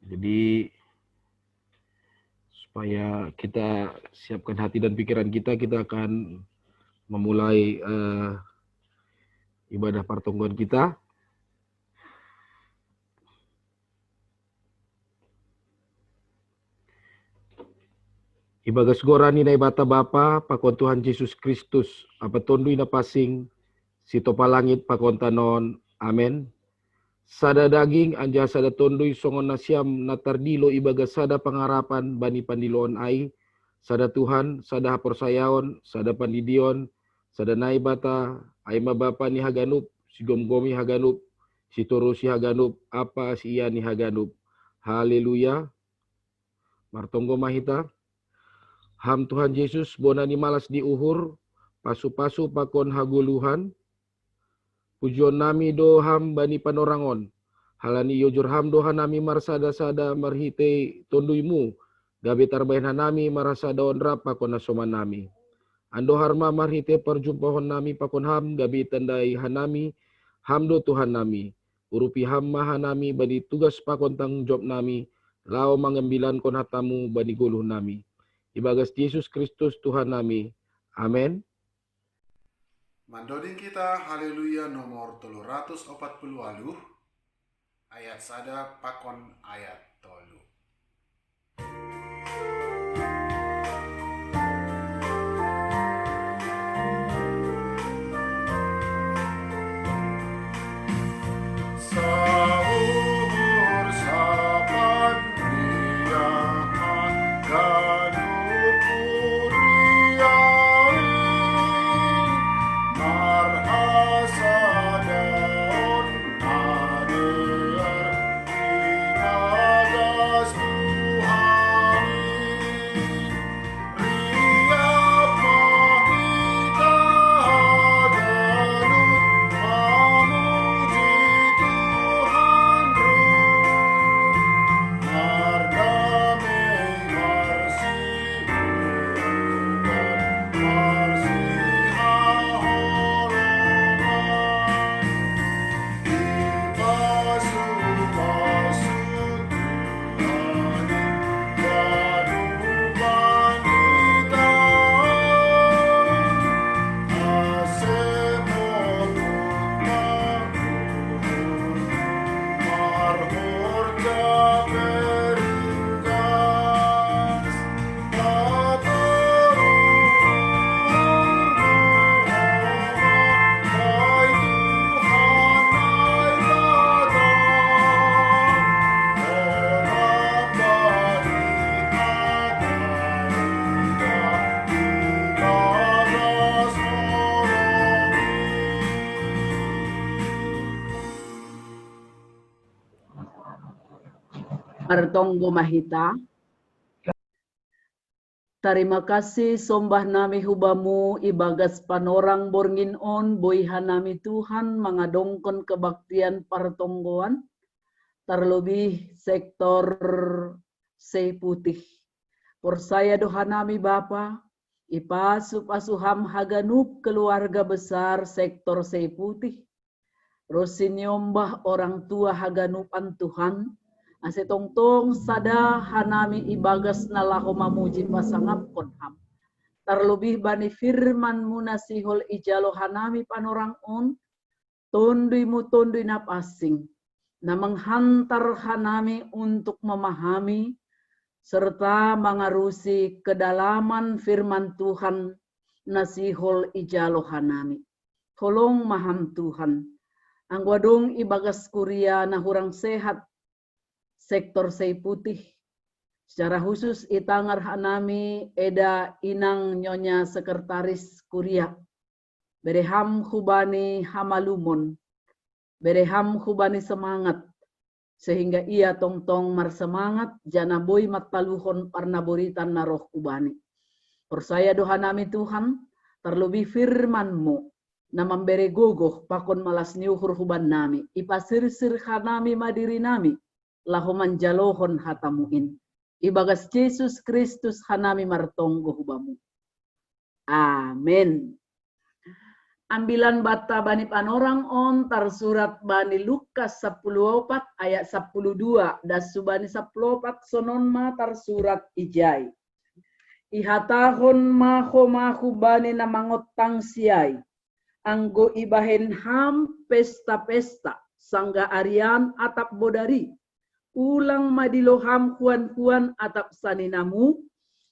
Jadi supaya kita siapkan hati dan pikiran kita akan memulai ibadah pertongguan kita. Ibagas gorani na ibata Bapa, pakon Tuhan Yesus Kristus, apa tondui na pasing, sito palangit pakon tanon, amen. Sada daging anja sada tondui songon nasiam natardilo ibagas sada pangarapan bani pandiloon ai, sada Tuhan, sada haporsayaon, sada pandidion, sada naibata, ay mabapa ni haganup, si gomgomi haganup, si toro si haganup, apa si iya ni haganup. Haleluya. Martonggo mahita. Ham Tuhan Yesus bonani malas di uhur, pasu-pasu pakon haguluhan, pujion nami do ham bani panorangon, halani yojur ham doha nami marsada-sada marhite tonduimu, gabe tarbayan hanami marasada onrap pakon nasoman nami. Ando harma marhite perjumpahon nami pakon ham, gabe tandai hanami, ham do Tuhan nami, urupi ham mahanami bani tugas pakon tanggung jawab nami, lao mengambilan kon hatamu bani guluh nami. Ibagas Yesus Kristus Tuhan nami. Amin. Mandoding kita haleluya nomor 348 ayat sada pakon ayat tolu. Sahur sapan diahan ganupuriai marhasadaon adear ibagas Tuhani riap mahita haganup mamuji Tuhan mardamai marsiudan marsihaholongan ipasupasut Tuhani ganuban itaan asemot magulun marhorja peringgas patorungan kay Tuhan ay badan orap balihadan ibagas moromi. Martonggo mahita. Terima kasih sombah nami hubamu ibagas panorang borngin on boyhan nami Tuhan mengadongkon kebaktian partonggoan terlebih sektor sei putih. Porsaya doha nami Bapa ipasup-asuham haganup keluarga besar sektor sei putih. Rosinyombah orang tua haganupan Tuhan asetongtong sada hanami ibagas nalaho mamuji pasangap konham. Terlebih bani firman munasihol ijalo hanami panorang on, tonduimu tondui napasing, na menghantar hanami untuk memahami, serta mengarusi kedalaman firman Tuhan nasihol ijalo hanami. Tolong maham Tuhan, angwadong ibagas kuria na hurang sehat, sektor sei putih. Secara khusus itangar hanami eda inang nyonya sekretaris kuria. Bereham hubani hamalumon. Bereham hubani semangat. Sehingga ia tongtong marsemangat jana boy mataluhon parnaboritan naroh kubani. Persaya doha nami Tuhan, terlebih firman-Mu na memberi gogoh pakon malas niuhur huban nami. Ipasirsir hanami madiri nami. Lahu manjalohon hatamuin. Ibagas Yesus Kristus hanami martonggo hubamu. Amin. Ambilan bata bani panorang on tar surat bani Lukas 14 ayat 12 dasu bani 14 sonon ma tar surat ijai. Ihatahon maho bani namangotang siai. Anggo ibahen ham pesta-pesta sangga arian atap bodari. Ulang madiloham kuan-kuan atap saninamu.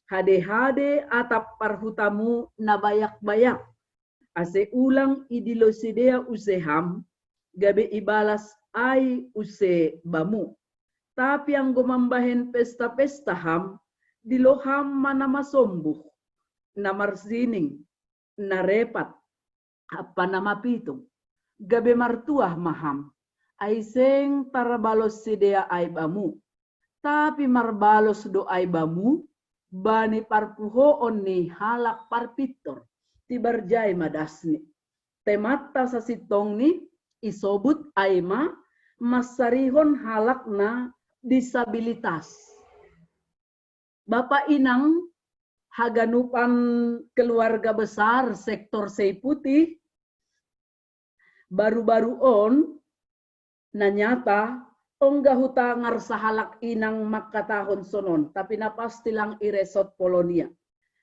Hade-hade atap parhutamu nabayak-bayak. Ase ulang idilosidea useham, gabe ibalas ai use bamu. Tapi ang gumambahen pesta-pesta ham, diloham mana masombuh, na marsining, na repat, apa na mapitung. Gabe martuah maham, ay seng tarabalos sidea ay bamu. Tapi marbalos do ay bamu, bani parpuhoon ni halak parpitor. Tibarjay madasni. Temata sa sitong ni isobut aima masarihon halak na disabilitas. Bapak inang haganupan keluarga besar sektor Seiputi baru-baru on nanyata ongga hutangar sa halak inang makatahon sonon tapi napasti lang iresot Polonia.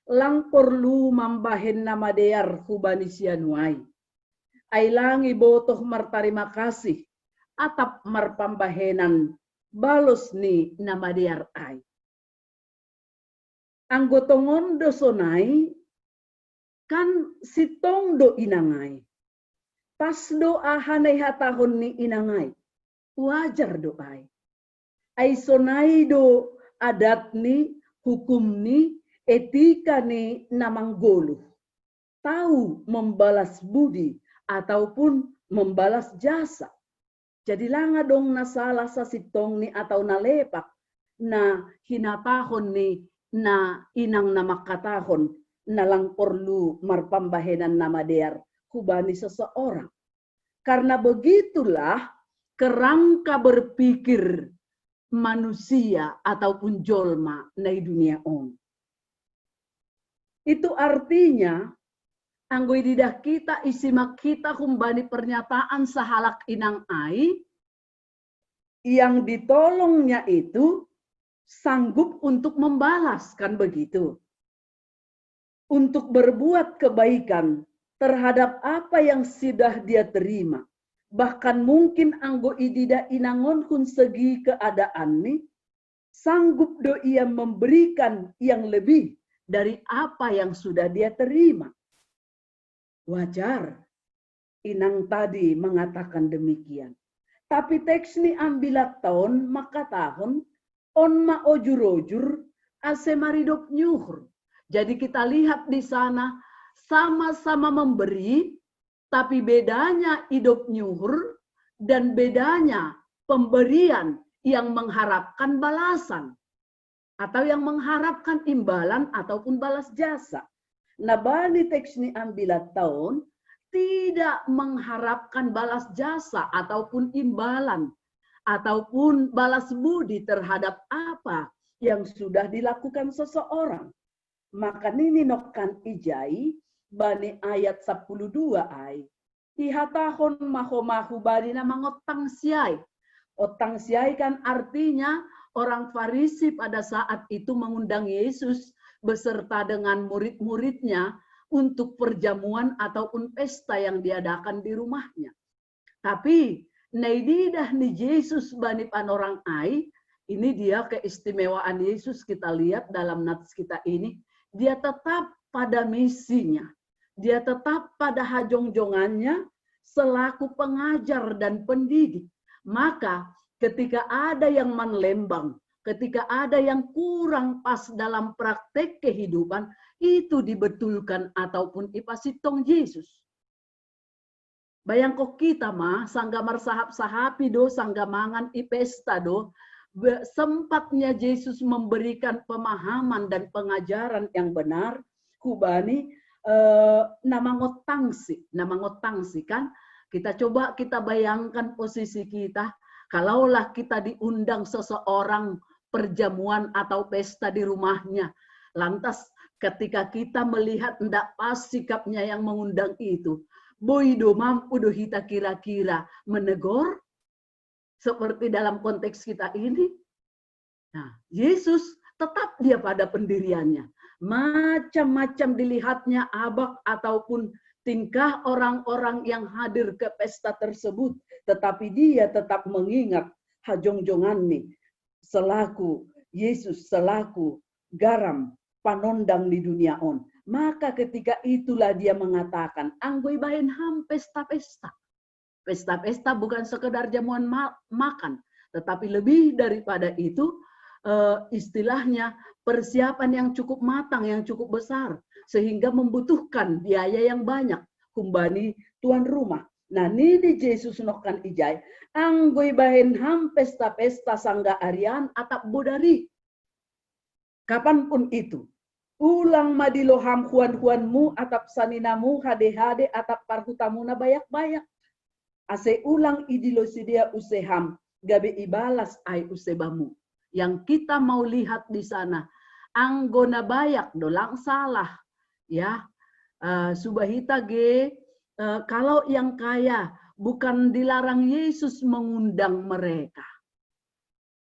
Lang perlu mambahen nama dear hubani sianuai. Ay lang ibotoh martarima kasih atap marpambahenan balos ni nama dear ay. Anggotongon do sonai kan sitong do inangay. Pas do ahanay hatahon ni inangay. Wajar do ay. Ay sonai do adat ni hukum ni etika ni namanggolo, tahu membalas budi ataupun membalas jasa. Jadi langa dong nasalah sa sitong ni atau nalepak na hinatahon ni na inang na makatahon na lang perlu marpambahenan nama dear hubani seseorang. Karena begitulah kerangka berpikir manusia ataupun jolma na dunia on. Itu artinya, anggoy didah kita isimak kita kumbani pernyataan sahalak inang ai, yang ditolongnya itu sanggup untuk membalas, kan begitu. Untuk berbuat kebaikan terhadap apa yang sudah dia terima. Bahkan mungkin anggo idida inangon kun segi keadaan nih, sanggup do ia memberikan yang lebih dari apa yang sudah dia terima. Wajar inang tadi mengatakan demikian. Tapi teks ni ambilat tahun maka tahun on ma ojur-ojur ase maridop nyuhur. Jadi kita lihat di sana sama-sama memberi tapi bedanya hidup nyuhur dan bedanya pemberian yang mengharapkan balasan. Atau yang mengharapkan imbalan ataupun balas jasa. Nah, bani teks ni ambilat tahun tidak mengharapkan balas jasa ataupun imbalan ataupun balas budi terhadap apa yang sudah dilakukan seseorang. Maka nini nokkan ijai bani ayat 12 ay. Ihatahon maho bani na mangotang siay. Otang siay kan artinya orang Farisi pada saat itu mengundang Yesus beserta dengan murid-muridnya untuk perjamuan ataupun pesta yang diadakan di rumahnya. Tapi naididah ni Yesus bani panorang ai, ini dia keistimewaan Yesus kita lihat dalam nats kita ini, dia tetap pada misinya. Dia tetap pada hajong-jongannya selaku pengajar dan pendidik. Maka ketika ada yang menlembang, ketika ada yang kurang pas dalam praktek kehidupan, itu dibetulkan ataupun ipasitong Yesus. Bayangko kita mah, sangga marsahap-sahapi do, sangga mangan ipesta do, sempatnya Yesus memberikan pemahaman dan pengajaran yang benar, kubani namangotangsi kan, kita coba kita bayangkan posisi kita, kalaulah kita diundang seseorang perjamuan atau pesta di rumahnya, lantas ketika kita melihat tidak pas sikapnya yang mengundang itu, boido mampu do hita kira-kira menegur seperti dalam konteks kita ini. Nah, Yesus tetap dia pada pendiriannya. Macam-macam dilihatnya abak ataupun tingkah orang-orang yang hadir ke pesta tersebut, tetapi dia tetap mengingat hajong-jongan nih selaku Yesus selaku garam panondang di dunia on. Maka ketika itulah dia mengatakan, anggoi bahen ham pesta-pesta. Pesta-pesta bukan sekedar jamuan makan, tetapi lebih daripada itu istilahnya persiapan yang cukup matang, yang cukup besar, sehingga membutuhkan biaya yang banyak. Kumbani tuan rumah. Nah, ini di Yesus nokan ijai, anggoi bahen ham pesta-pesta sangga arian atap bodari. Kapanpun itu, ulang madiloham huan-huanmu atap saninamu hade-hade atap parhutamuna bayak-bayak. Ase ulang idilosidia useham, gabe ibalas ai usebamu. Yang kita mau lihat di sana, anggona bayak dolang salah, ya. Subahita ge, kalau yang kaya bukan dilarang Yesus mengundang mereka,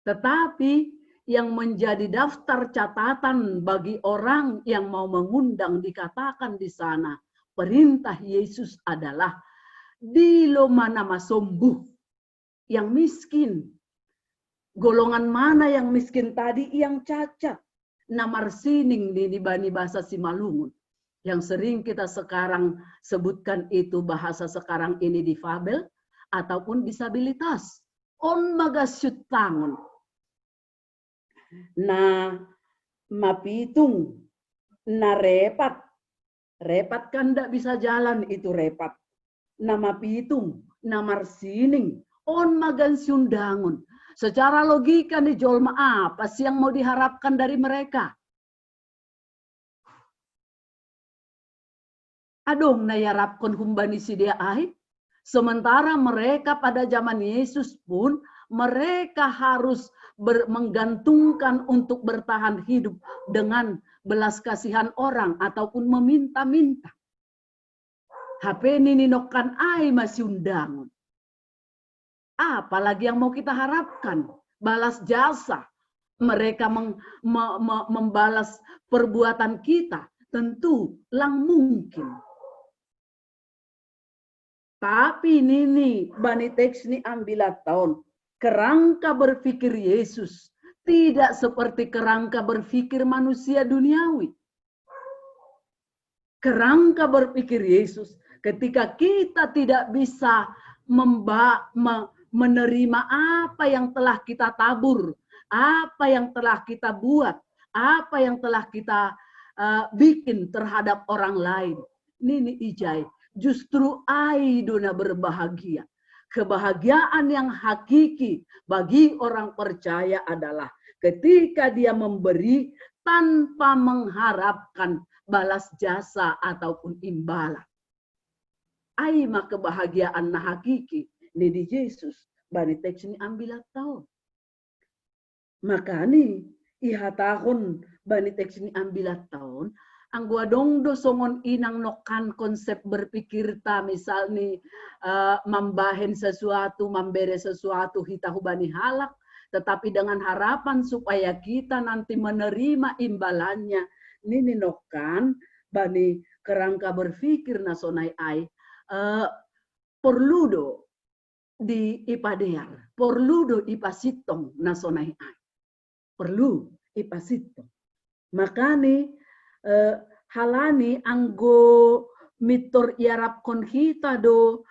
tetapi yang menjadi daftar catatan bagi orang yang mau mengundang dikatakan di sana, perintah Yesus adalah dilo mana masombuh yang miskin. Golongan mana yang miskin tadi? Yang cacat. Namar sining di bani bahasa Simalungun. Yang sering kita sekarang sebutkan itu bahasa sekarang ini difabel ataupun disabilitas. On magasyut tangon. Nah, mapitung. Nah repat. Repat kan tidak bisa jalan itu repat. Nah mapitung. Namar sining. On magansyun dangun. Secara logika nih jolma apa sih yang mau diharapkan dari mereka? Adong na yarapkon humbani si dia ai. Sementara mereka pada zaman Yesus pun mereka harus menggantungkan untuk bertahan hidup dengan belas kasihan orang ataupun meminta-minta. HP ini nokan ai masih undangan. Apalagi yang mau kita harapkan? Balas jasa. Mereka membalas perbuatan kita. Tentu lang mungkin. Tapi ini bani teks ini ambilat tahun. Kerangka berpikir Yesus tidak seperti kerangka berpikir manusia duniawi. Kerangka berpikir Yesus ketika kita tidak bisa menerima apa yang telah kita tabur, apa yang telah kita buat, apa yang telah kita bikin terhadap orang lain. Nini ijai, justru aidona berbahagia. Kebahagiaan yang hakiki bagi orang percaya adalah ketika dia memberi tanpa mengharapkan balas jasa ataupun imbalan. Aima kebahagiaan na hakiki ni di Yesus bani teks ni ambilat tahu. Maka ni ihatahon bani teks ni ambilat tahun ang guadong do songon inang nokan konsep berpikir ta misal ni mambahen sesuatu, memberi sesuatu hitahu bani halak, tetapi dengan harapan supaya kita nanti menerima imbalannya. Nini nokan bani kerangka berpikir nasonai ai perlu do di ipadear, perlu do ipasitong nasonai ai, perlu ipasitong. Makani halani anggo mitor iarap konhita do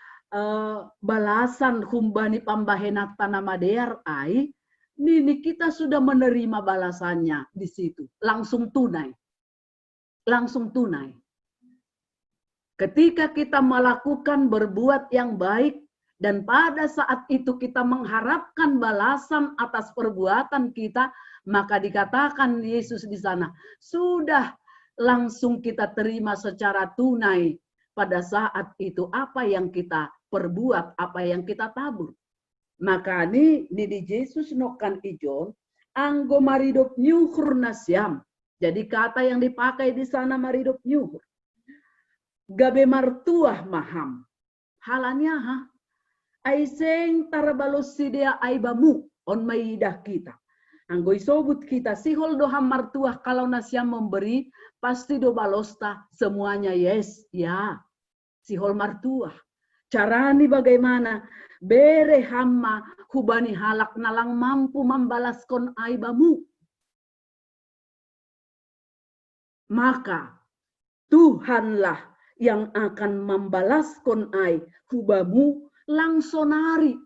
balasan humbani pambahenat tanamadear ai, nini kita sudah menerima balasannya di situ, langsung tunai. Langsung tunai. Ketika kita melakukan berbuat yang baik dan pada saat itu kita mengharapkan balasan atas perbuatan kita, maka dikatakan Yesus di sana, sudah langsung kita terima secara tunai pada saat itu apa yang kita perbuat, apa yang kita tabur. Maka ni di Yesus nokan ijon, anggo maridop nyuhur nasyam. Jadi kata yang dipakai di sana maridop nyuhur. Gabe martuah maham. halanya ha. Aiseng tarabalos sidia aibamu on maidah kita. Anggoy sobut kita sihol doham martuah kalau nasya memberi pasti do balosta semuanya yes ya. Sihol martuah. Carani bagaimana? Bere hamma hubani halak nalang mampu membalaskan aibamu. Maka Tuhanlah yang akan membalaskan ai hubamu langsonari.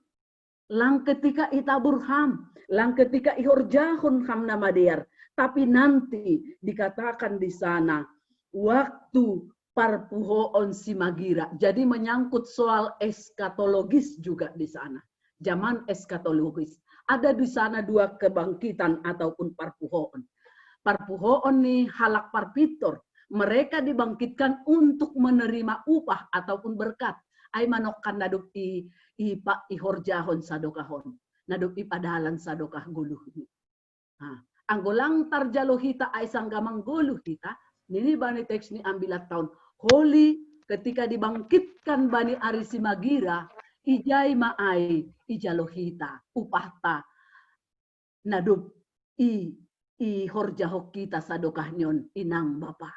Lang ketika itaburham, lang ketika ihorjahun ham nama diar. Tapi nanti dikatakan di sana waktu parpuhoon simagira. Jadi menyangkut soal eskatologis juga di sana. Zaman eskatologis. Ada di sana dua kebangkitan ataupun parpuhoon. Parpuhoon nih halak parpitor. Mereka dibangkitkan untuk menerima upah ataupun berkat. Ay manokkan naduk ipa ihorjahon sadokahon. Naduk ipadalan sadokah guluh. Anggolang tarjalohita ay sanggamang guluh kita. Nini bani teks ni ambilat tahun. Holy ketika dibangkitkan bani arisi magira. Ijay maay ijalohita. Upahta. Naduk ihorjahok kita sadokah nyon inang bapa.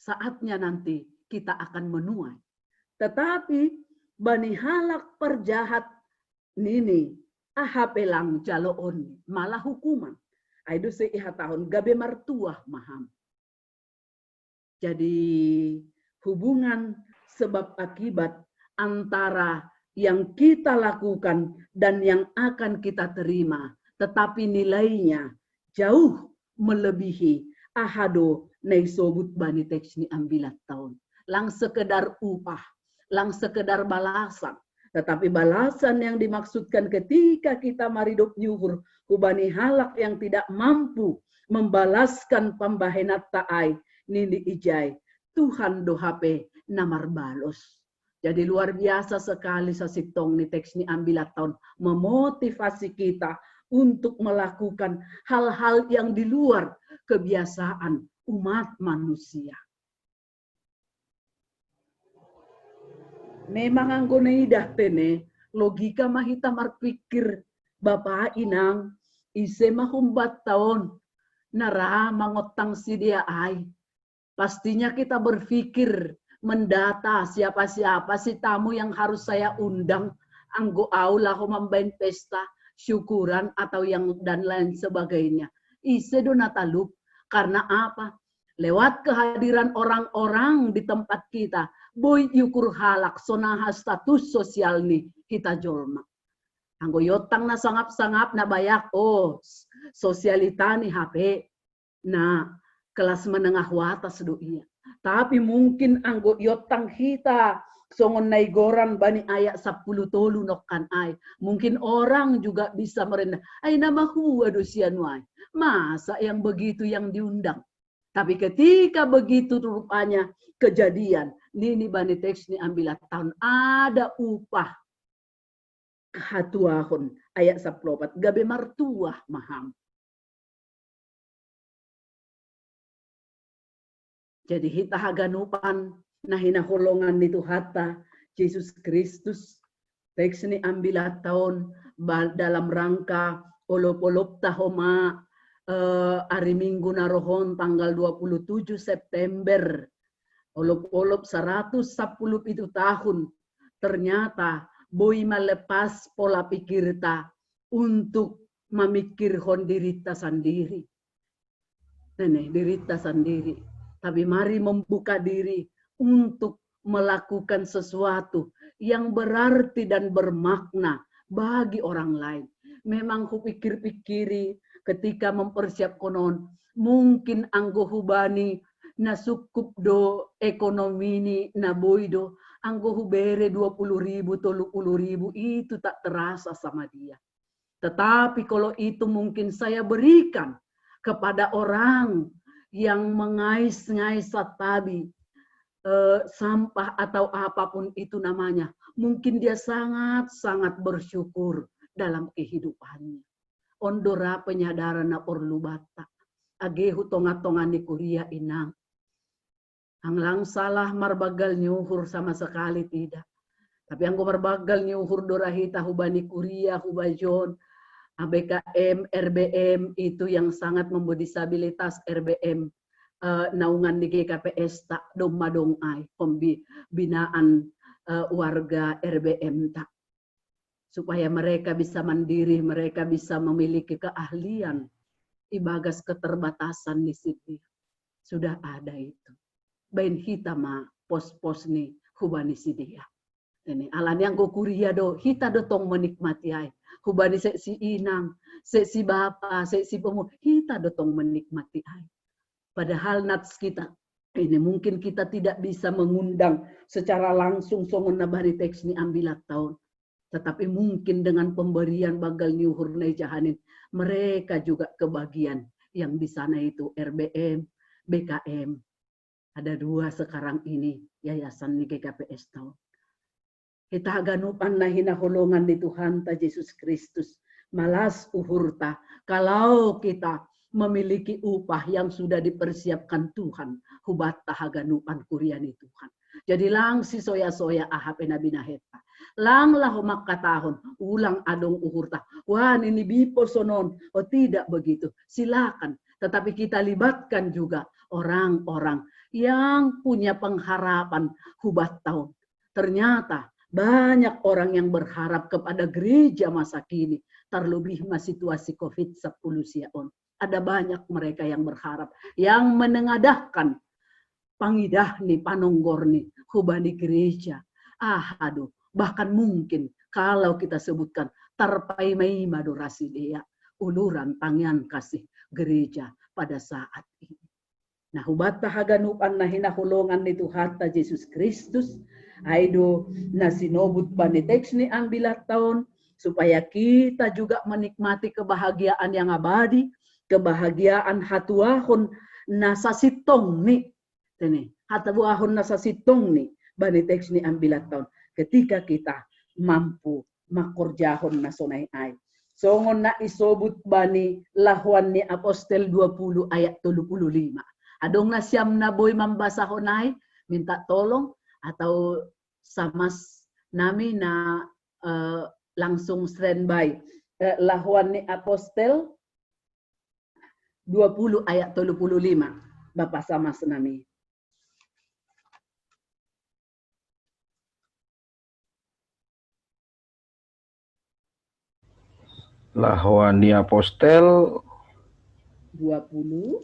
Saatnya nanti kita akan menuai. Tetapi bani halak perjahat nini ahapelang jaloon malah hukuman. Aidu seihatahon gabe martuah maham. Jadi hubungan sebab akibat antara yang kita lakukan dan yang akan kita terima. Tetapi nilainya jauh melebihi ahado naisobut bani teks ni ambilat tahun. Lang sekedar upah, lang sekedar balasan. Tetapi balasan yang dimaksudkan ketika kita maridop nyuhur, kubani halak yang tidak mampu membalaskan pembahenat ta'ai, nini ijai, Tuhan dohape namar balos. Jadi luar biasa sekali sasitong ni teks ni ambilat tahun, memotivasi kita untuk melakukan hal-hal yang di luar kebiasaan umat manusia. Memang anggoneidah tene logika mahita marpikir bapak inang ise mahumbat tahun nara mangotang si dia ay. Pastinya kita berpikir mendata siapa-siapa si tamu yang harus saya undang anggo aula ho mambain pesta syukuran atau yang dan lain sebagainya. Ise do natalup karena apa? Lewat kehadiran orang-orang di tempat kita, boy yukur halak sonaha status sosial nih kita jolma. Anggo yotang na sangap-sangap na bayak, oh sosialita nih HP. Nah, kelas menengah watas do iya. Tapi mungkin anggo yotang kita songon naigoran bani ayak 10 tolu nokkan ay. Mungkin orang juga bisa merendah. Ay nama huwa do sianuay. Masa yang begitu yang diundang. Tapi ketika begitu rupanya kejadian, nini bani teks ni ambilat tahun ada upah hatuahon ayat 14 gabe martuah maham. Jadi hita haganupan nah hinaholongan itu hata Yesus Kristus teks ni ambilat tahun dalam rangka olop-olop tahoma hari Minggu narohon tanggal 27 September. Olop-olop 110 itu tahun. Ternyata boy melepas pola pikir ta untuk memikirkan diri ta sendiri. Nenek, diri ta sendiri. Tapi mari membuka diri untuk melakukan sesuatu yang berarti dan bermakna bagi orang lain. Memang kupikir-pikiri ketika mempersiapkan mungkin anggo hubani na sukup do ekonomi ni na boydo anggo hubere 20.000 30.000 itu tak terasa sama dia. Tetapi kalau itu mungkin saya berikan kepada orang yang mengais-ngais tabi sampah atau apapun itu namanya, mungkin dia sangat-sangat bersyukur dalam kehidupannya. Ondora penyadaran na orlu bata. Agehu tonga-tonga ni kuria inang. Ang lang salah marbagal nyuhur sama sekali tidak. Tapi ang marbagal nyuhur dorahita hubani kuria, hubajon, ABKM, RBM itu yang sangat memberdisabilitas RBM naungan di GKPS tak dong ai pembinaan warga RBM tak supaya mereka bisa mandiri, mereka bisa memiliki keahlian ibagas keterbatasan di sini sudah ada itu. Bain hita ma pos-pos ni hubani sidia. Ini alan yang go kuria do hita do tong menikmati ai. Hubani si inang, si bapa, si pemu hita do tong menikmati ai. Padahal nats kita ini mungkin kita tidak bisa mengundang secara langsung songon nabari teks ni ambilat tahun. Tetapi mungkin dengan pemberian bagal nyuhur nai jahanin mereka juga kebagian yang di sana itu RBM, BKM. Ada 2 sekarang ini yayasan ni GKPS tahun. Kita ganupan na hinahulungan di Tuhan ta Yesus Kristus. Malas uhurta kalau kita memiliki upah yang sudah dipersiapkan Tuhan. Hubat tahaganupan kuriani Tuhan. Jadi lang si soya-soya ahap enabinaheta. Lang lah makatahon, ulang adong uhurta. Wah ini bipo sonon. Oh tidak begitu. Silakan. Tetapi kita libatkan juga orang-orang yang punya pengharapan hubat tahun. Ternyata banyak orang yang berharap kepada gereja masa kini. Terlebih situasi COVID-10 siaon. Ada banyak mereka yang berharap. Yang menengadahkan pangidah nih, panonggor nih, hubani gereja. Aduh, bahkan mungkin kalau kita sebutkan tarpai mai madurasi dia. Uluran tangan kasih gereja pada saat ini. Nah, hubat tahaganupan na hinahulungan ni Tuhan ta Yesus Kristus. Aido na sinobut paniteks ni ang bilat taon supaya kita juga menikmati kebahagiaan yang abadi, kebahagiaan hatuahon nasa sitong ni. Tene, hatuahon nasa sitong ni baniteks ni ang bilat taon ketika kita mampu makorjahon na sonay ay. Songon na isobut bani lahuan ni Apostel 20 ayat 35. Adong na siyam na boy mambasahon ay minta tolong atau sama nami na langsung standby lahuan ni Apostel 20 ayat 35. Bapak sama senami. Lahuan ni Apostel 20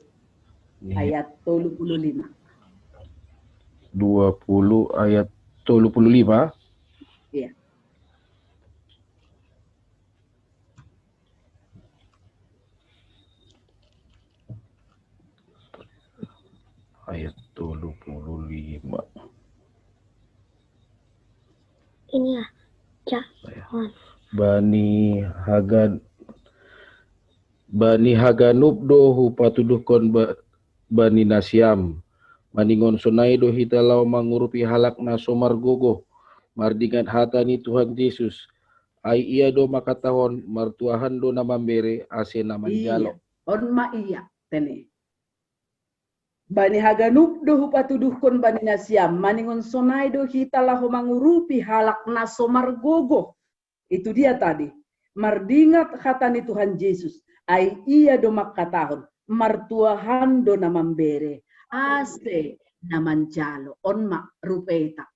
ayat 35. 20 ayat 35. Iya. Ayat 25. Ini ya, Cak. Bani Haganub dohu patuduhkon bani Nasyam. Maningon sunai do hitalau mangurupi halak na somargogo. Mardingat hata ni Tuhan Yesus. Ai iya do makatahon martuahan do na mambere ase na manjalo. Iya. On ma iya tene. Bani Haganub do patuduhkon bani Nasyam. Maningon sunai do hitalau mangurupi halak na somargogo. Itu dia tadi. Mardingat hata ni Tuhan Yesus. Ai iya do makatahon martuahan do na mambere. Ase naman jalo on mak rupeta.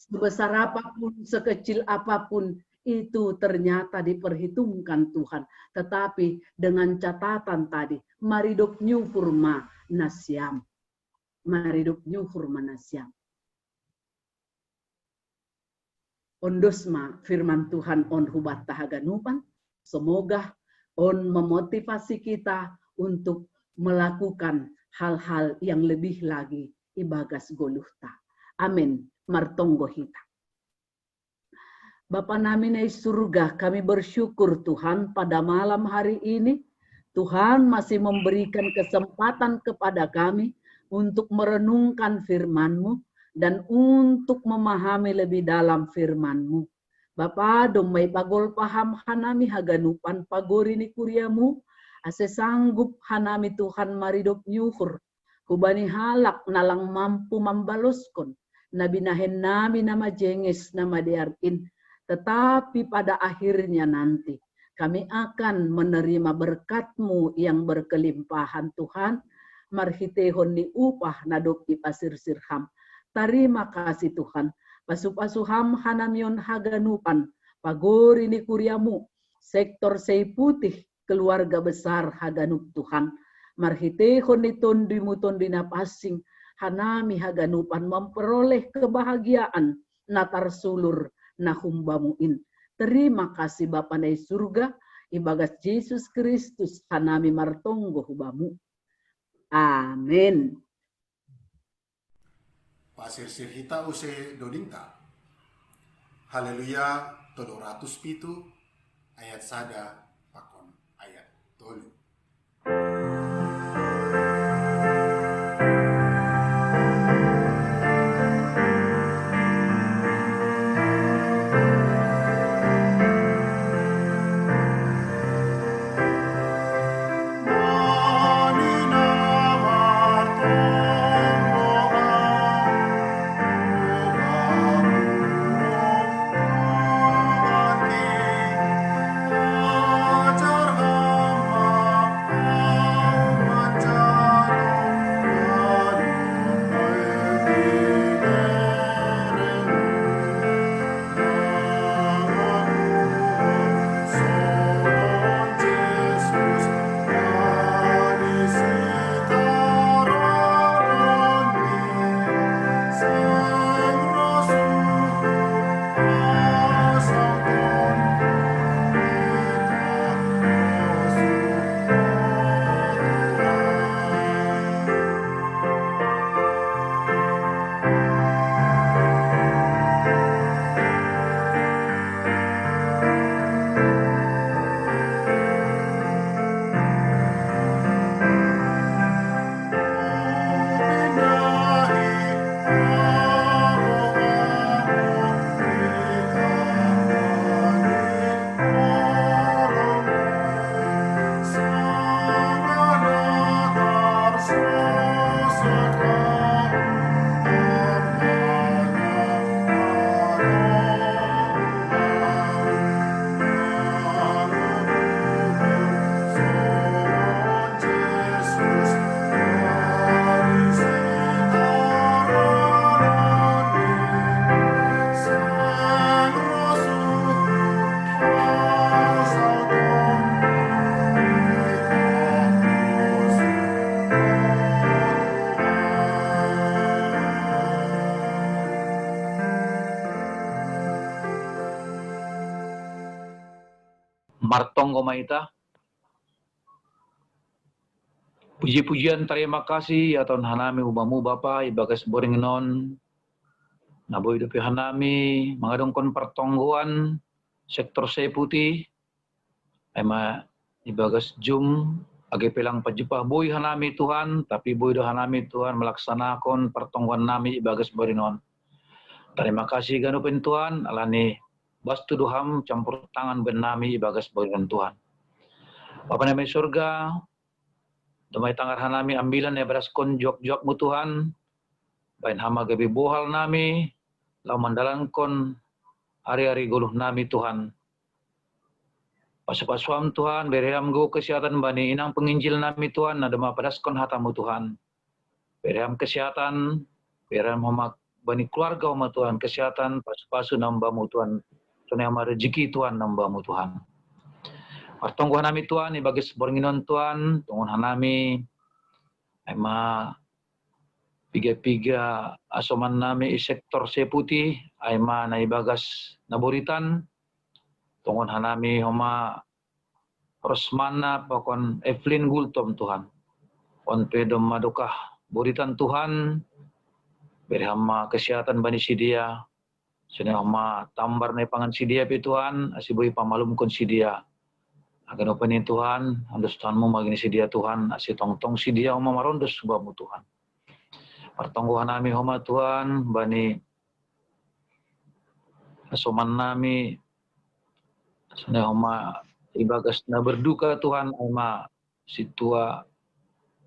Sebesar apapun, sekecil apapun itu ternyata diperhitungkan Tuhan. Tetapi dengan catatan tadi, maridop nyuhurma nasyam. Maridop nyuhurma nasyam. Ondosma firman Tuhan on hubat tahaganupan. Semoga on memotivasi kita untuk melakukan hal-hal yang lebih lagi ibagas goluhta. Amin. Martonggo hita. Bapa namin ay surga, kami bersyukur Tuhan pada malam hari ini. Tuhan masih memberikan kesempatan kepada kami untuk merenungkan firman-Mu dan untuk memahami lebih dalam firman-Mu. Bapa domay pagol paham hanami haganupan pagori ni kuryamu. Ase sanggup hanami Tuhan maridop nyuhur. Hubani halak nalang mampu membaluskon. Nabinahen nami nama jenges nama diarkin. Tetapi pada akhirnya nanti kami akan menerima berkat-Mu yang berkelimpahan Tuhan. Marhitehon ni upah nadok di pasir sirham. Terima kasih Tuhan. Pasu-pasuham hanamion haganupan. Pagori ni kuriamu. Sektor sei putih keluarga besar haganup Tuhan. Marhitehon ni tondimu tondina pasing. Hanami haganupan memperoleh kebahagiaan. Natar sulur nahumbamuin. Terima kasih Bapa nai surga. Ibagas Yesus Kristus hanami martonggo hubamu. Amin. Pasir hita use dodingta. Haleluya 307 ayat sada pakon ayat 3. Martonggo maita. Puji-pujian terima kasih ya Tuhan hanami ubamu Bapa ibagas boringinon. Naboy dopi hanami mangadongkon pertongguan sektor sei putih. Ema ibagas jum age pelang pajupah boy hanami Tuhan, tapi boy do hanami Tuhan melaksanakan pertongguan nami ibagas borinon. Terima kasih ganupin Tuhan alani bastu doham campur tangan benami ibagas borinon Tuhan. Bapa nami surga, damai tangar hanami ambilan ya beraskon jok-jokmu Tuhan. Bain hama gabi bohal nami, lau mandalankon hari-hari guluh nami Tuhan. Pasupasuam Tuhan, bereham go kesehatan bani inang penginjil nami Tuhan, nadama padaskon hatamu Tuhan. Bereham kesehatan, bereham hama bani keluarga hama Tuhan, kesehatan, pasu-pasu nambamu Tuhan. Tunai hama rezeki Tuhan nambamu Tuhan. Partongguhan nami Tuhan, ibagi sebornginon Tuhan, tunggun hanami, ema piga-piga asoman nami sektor seputi, aima na ibagas naburitan, tunggun hanami homa Rosmana pakon Evelyn Gultom Tuhan. On pedom madukah buritan Tuhan, berhama kesehatan bani sidia, sini homa tambar na pangan sidia pi Tuhan, asibui pamalum kon sidia. Agan open Tuhan, andus Tuhanmu magini sidia Tuhan, asi tong-tong sidia homa marondos subamu Tuhan. Pertongguhan nami homa Tuhan, bani asoman nami, sini homa ibagas na berduka Tuhan, ama situa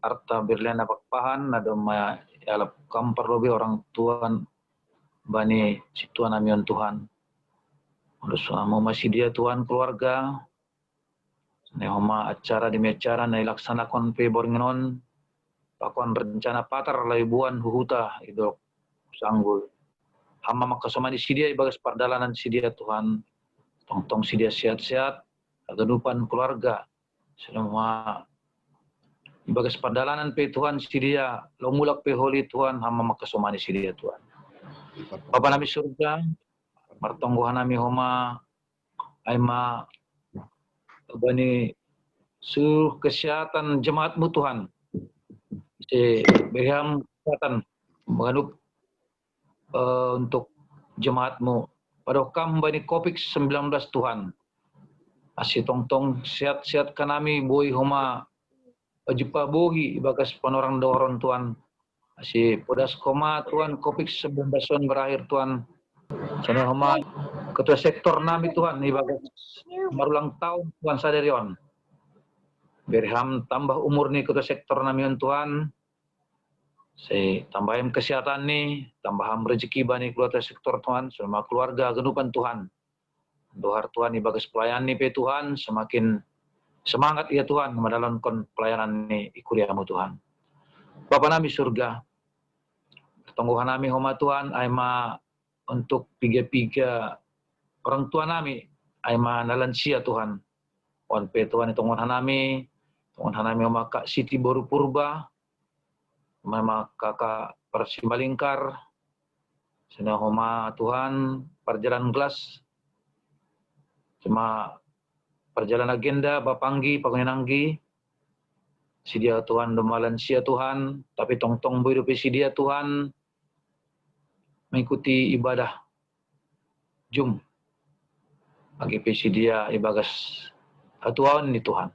arta birlena pakpahan nadoma yalap kampar lobi orang Tuhan bani si Tuhan amion Tuhan. Terus mau masih dia Tuhan keluarga. Nehoma acara demi acara na ilaksanakan pe boringon pakon rencana patar laibuan huhuta idok sanggul. Hama makasomani sidia ibagas pardalanan sidia Tuhan. Tong sidia sehat-sehat, kehidupan keluarga. Semua ibagas pardalanan pe Tuhan sidia, lomulak pe holi Tuhan, hama makasomani sidia Tuhan. Bapa nami surga, martonggohan nami homa, aima bani seluruh kesehatan jemaatmu Tuhan. Beriam kesehatan mengadup untuk jemaatmu. Pada kam bani COVID-19 Tuhan. Asih tong sehat-sehat kanami boy homa ajupa bogi bagas panorang doron Tuhan. Asih podas koma Tuhan COVID-19 berakhir Tuhan. Sana homa ketua sektor nami Tuhan ibagas marulang tahun Tuhan sadarion. Berham tambah umur nih ketua sektor nami Tuhan. Saya tambahin kesehatan nih, tambahan rezeki bani keluarga sektor Tuhan, semua keluarga genupan Tuhan. Dohar Tuhan ibagas pelayan nih pe Tuhan, semakin semangat ya Tuhan menjalankan pelayanan nih ikuriamu Tuhan. Bapa nami surga, pertonggohan nami homa Tuhan, aima untuk piga-piga orang tua nami, aima nalansia Tuhan. Wan pe Tuhan tonggohan nami homa Kak Siti Boru Purba, mama kakak Persimbalingkar, sana homa Tuhan perjalanan gelas, cuma perjalanan agenda Bapanggi, Pangenanggi, sidia Tuhan demalan sia Tuhan, tapi tong hidup sidia Tuhan, mengikuti ibadah Jum, bagi sidia ibagas hatuan ni Tuhan.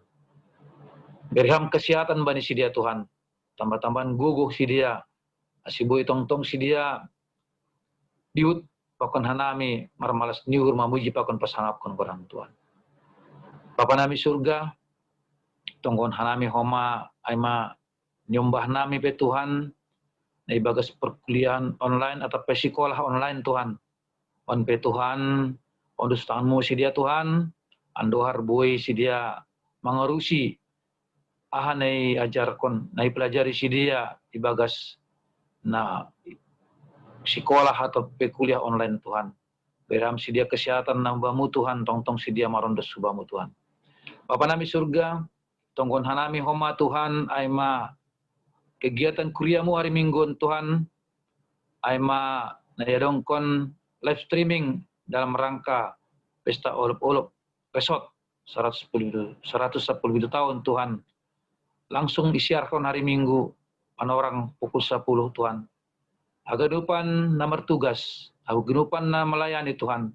Berham kesehatan bani sidia Tuhan, tambah-tambahan guguh sidia, asiboy tong sidia, diut pakon hanami marmalas nyuhur mamuji pakon pasangapkon korang Tuhan. Bapa nami surga, tonggon hanami homa aima nyombah nami pe Tuhan, na ibagas perkuliahan online atau sekolah online Tuhan. On pe Tuhan, ondus tanganmu sidia Tuhan, andohar boy sidia mangarusi ahanai ajarkon, na ipelajari sidia ibagas na sekolah atau kuliah online Tuhan. Beram sidia kesehatan nambamu Tuhan, tong sidia marondos subamu Tuhan. Bapa nami surga, tonggon hanami homa Tuhan, aima kegiatan kuriamu hari Minggu Tuhan, aima nayadongkon live streaming dalam rangka pesta olup-olup resort 110 tahun Tuhan. Langsung disiarkan hari Minggu, orang pukul 10 Tuhan. Agadupan na mertugas, agadupan na melayani Tuhan.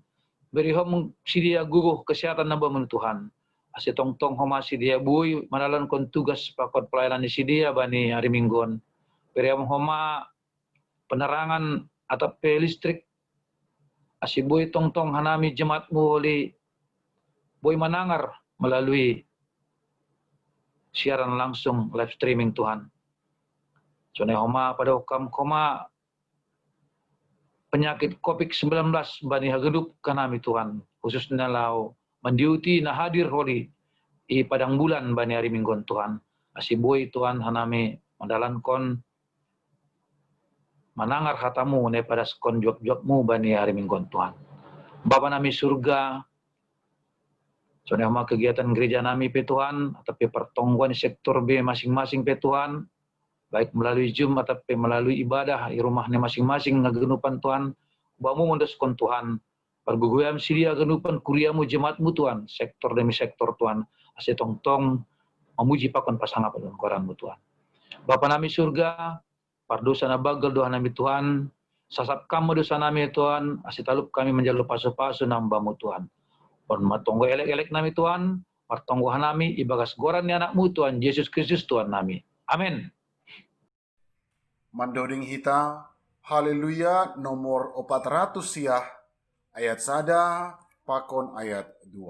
Berihom sidia guguh kesehatan na bamun Tuhan. Asi tong homa sidia bui manalankan tugas pakot pelayanan sidia bani hari Mingguan. Berihom homa penerangan atau listrik. Asi bui tong hanami jemaatmu oli bui manangar melalui siaran langsung live streaming Tuhan. Sonai homa pada okam koma penyakit COVID-19 bani hagedup kanami Tuhan. Khususnya lau mendiuti na hadir holi i padang bulan bani hari Mingguan Tuhan. Asiboy Tuhan hanami mandalankon manangar hatamu ne pada skon jawab-jawabmu bani hari Mingguan Tuhan. Bapa nami surga, sonai homa kegiatan gereja nami pe Tuhan, tapi pertongguan sektor B masing-masing pe Tuhan, baik melalui Zoom atau melalui ibadah di rumahnya masing-masing ngagenupan Tuhan, bamu mendeskon Tuhan, perguguyam sidia genupan kuriamu jemaatmu Tuhan, sektor demi sektor Tuhan, ase tong memuji pakon pasangap dan koranmu Tuhan. Bapa nami surga, pardosa na bagal doa nami Tuhan, sasap kamu dosa nami Tuhan, ase talup kami menjalu pasu-pasu nambamu Tuhan. Pon matonggo elek-elek nami Tuhan, martonggo hanami ibagas goran ni anakmu Tuhan, Yesus Kristus Tuhan nami. Amin. Mandoding hita, haleluya, nomor 400 siah, ayat sada, pakon ayat 2.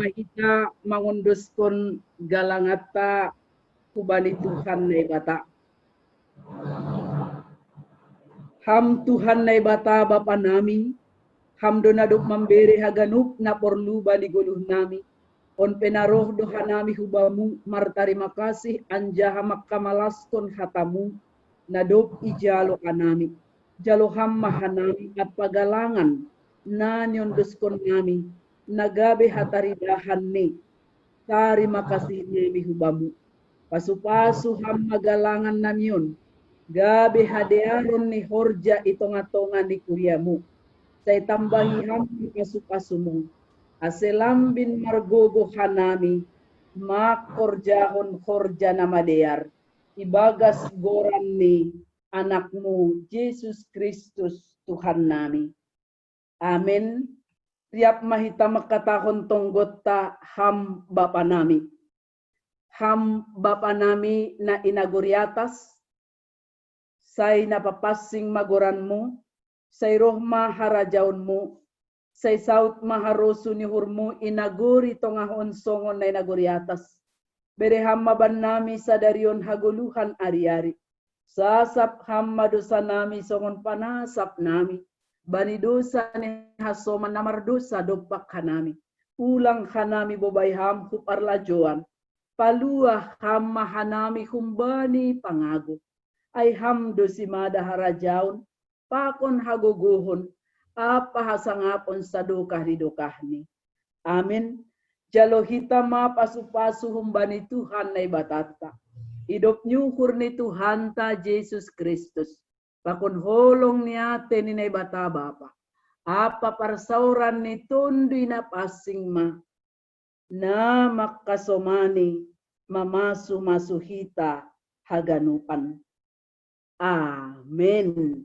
mahita mangunduskon galangata kubani Tuhan na ibata. Ham Tuhan na ibata Bapa nami, ham donadok mambere haganup na porlu bali guluh nami. On penaroh doha nami hubamu martarima kasih anja hamak kamalaskon hatamu nadop ijalo kanami. Jalo ham mahanami at pagalangan na nyondoskon nami nagabe hataridahan ni. Tarima kasih nami hubamu. Pasu-pasu ham magalangan namyon. Gabe hadearon ni horja itongatongan di kuriamu. Say tambahi ham pasu-pasumu. Aselambin margogo hanami. Makorjahon horja namadear. Ibagas goran ni anakmu Yesus Kristus Tuhan nami. Amin. Tiap mahita makatahon tonggota ham Bapa nami. Ham Bapa nami na inaguriatas. Say napapasing magoranmu, say roh maharajaunmu, say saut maharosu ni hurmu inaguri tongahon songon na inaguriatas. Bereham maban nami sadarion haguluhan ari-ari. Sasap ham madosa nami songon panasap nami. Bani dosa ni hasoman namardosa dopak hanami. Ulang hanami bobay ham huparlajoan. Paluah ham mahanami humbani pangago. Ay ham dosimada harajaun, pakon haguguhon, apa hasangapon sa dukah di dukahni. Amin. Jalo hita mapasu-pasu humbani Tuhan na ibatata. Idop nyukur ni Tuhan ta Jesus Kristus. Pakon holong niya teni na ibata Bapa. Apa parsauran ni tunduy na pasing ma. Na makasomani mamasu-masuhita haganupan. Amin.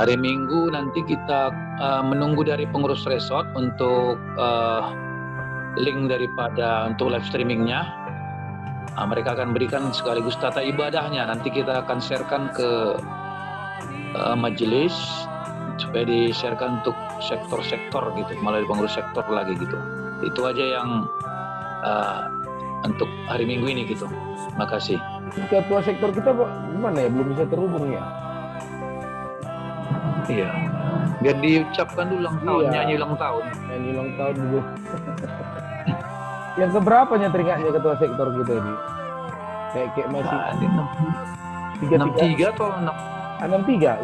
Hari Minggu nanti kita menunggu dari pengurus resort untuk link daripada untuk live streamingnya. Mereka akan berikan sekaligus tata ibadahnya. Nanti kita akan sharekan ke majelis supaya di-sharekan untuk sektor-sektor gitu, melalui pengurus sektor lagi gitu. Itu aja yang untuk hari Minggu ini gitu. Makasih. Ketua sektor kita gimana ya? Belum bisa terhubung ya? Iya. Biar diucapkan dulu ulang tahun, nyanyi ulang tahun. Nyanyi ulang tahun dulu. Yang keberapanya teringatnya ketua sektor kita ini? Kayak masih 63 atau 63?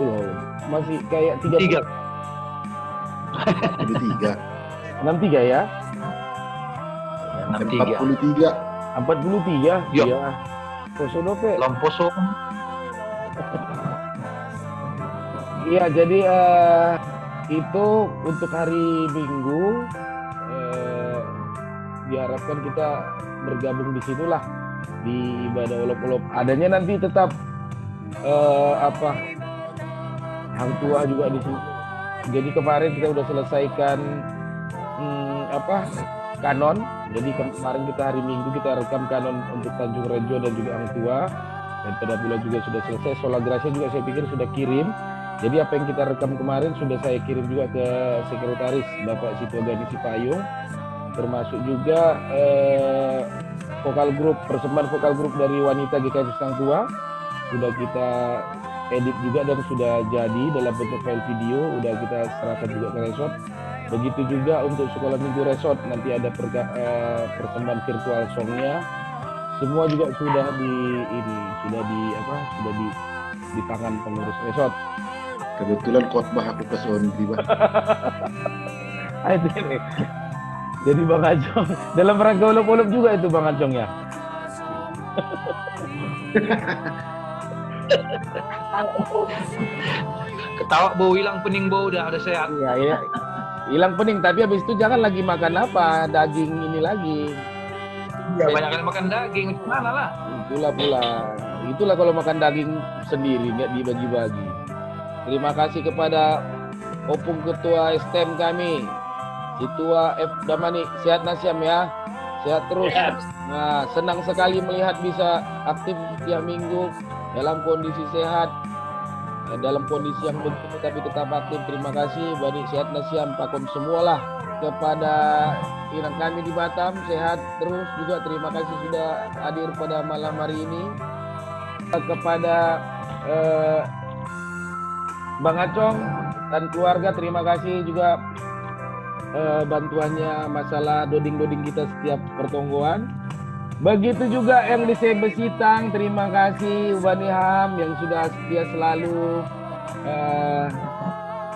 Masih kayak 3. 43. 63 ya? 43. 43? Yo. Iya. Poso dope. Lamposo. Iya, jadi itu untuk hari Minggu diharapkan kita bergabung di situlah di ibadah olop-olop. Adanya nanti tetap hang tua juga di sini. Jadi kemarin kita udah selesaikan kanon. Jadi kemarin kita hari Minggu kita rekam kanon untuk Tanjung Rejo dan juga hang tua. Dan pada bulan juga sudah selesai. Sola Gracia juga saya pikir sudah kirim. Jadi apa yang kita rekam kemarin sudah saya kirim juga ke sekretaris Bapak Sitogani Sipayung, termasuk juga persembahan vokal grup dari wanita GKI Sang Tua sudah kita edit juga dan sudah jadi dalam bentuk file video, udah kita serahkan juga ke resort. Begitu juga untuk sekolah minggu resort nanti ada persembahan virtual songnya, semua juga sudah di tangan pengurus resort. Kebetulan khotbah aku ke Sondi, Bang. Itu ini. Jadi Bang Acong dalam rangka olop-olop juga itu Bang Acong ya. Ketawa bau hilang pening bau udah sehat. Iya. Hilang pening tapi habis itu jangan lagi makan daging ini lagi. Ya, banyak kali makan daging, mana lah. Itulah kalau makan daging sendiri nggak dibagi-bagi. Terima kasih kepada Opung Ketua STM kami, Ketua F Damani, sehat Nasyam ya, sehat terus. Yes. Nah, senang sekali melihat bisa aktif tiap minggu dalam kondisi sehat. dalam kondisi yang begini tapi tetap aktif. Terima kasih Bani sehat nasiam pakom semualah. Kepada inang kami di Batam sehat terus juga, terima kasih sudah hadir pada malam hari ini. Kepada Bang Acong dan keluarga terima kasih juga bantuannya masalah doding-doding kita setiap pertonggoan. Begitu juga yang di Sebesitang, terima kasih Bani Ham yang sudah setia selalu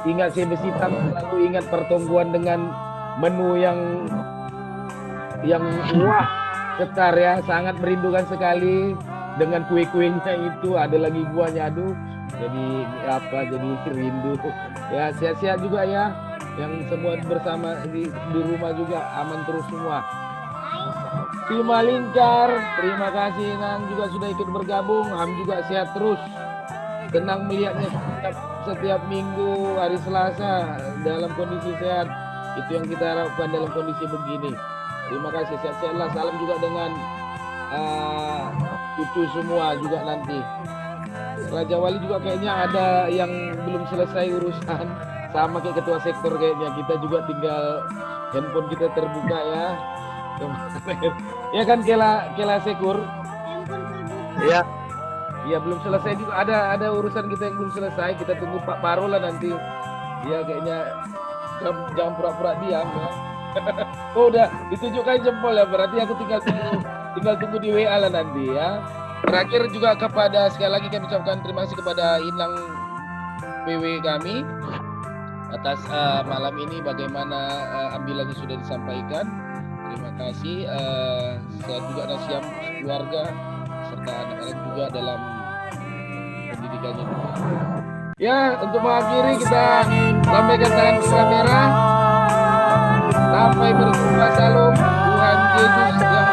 ingat Sebesitang, selalu ingat pertonggoan dengan menu yang wah ketar ya, sangat merindukan sekali dengan kue-kuenya itu, ada lagi buahnya, aduh jadi rindu ya. Sehat-sehat juga ya yang semua bersama di rumah juga aman terus semua. Bima Lincar, terima kasih Nang juga sudah ikut bergabung. Ham juga sehat terus. Senang melihatnya setiap minggu hari Selasa dalam kondisi sehat. Itu yang kita harapkan dalam kondisi begini. Terima kasih, sehat-sehatlah. Salam juga dengan cucu semua juga nanti. Raja Wali juga kayaknya ada yang belum selesai urusan. Sama kayak ketua sektor kayaknya. Kita juga tinggal handphone kita terbuka ya. Ya kan Kela Sekur? Ya. Iya belum selesai juga, ada urusan kita yang belum selesai. Kita tunggu Pak Paro lah nanti. Iya kayaknya jangan pura-pura diam ya. Oh udah ditunjukkan jempol ya, berarti aku tinggal tunggu di WA lah nanti ya. Terakhir juga kepada sekali lagi kami ucapkan terima kasih kepada Inang PW kami atas malam ini bagaimana ambilannya sudah disampaikan. Terima kasih, sehat juga nasiam keluarga serta anak-anak juga dalam pendidikannya. Ya, untuk mengakhiri kita lambaikan tangan ke kamera. Sampai berjumpa, salam Tuhan Yesus yang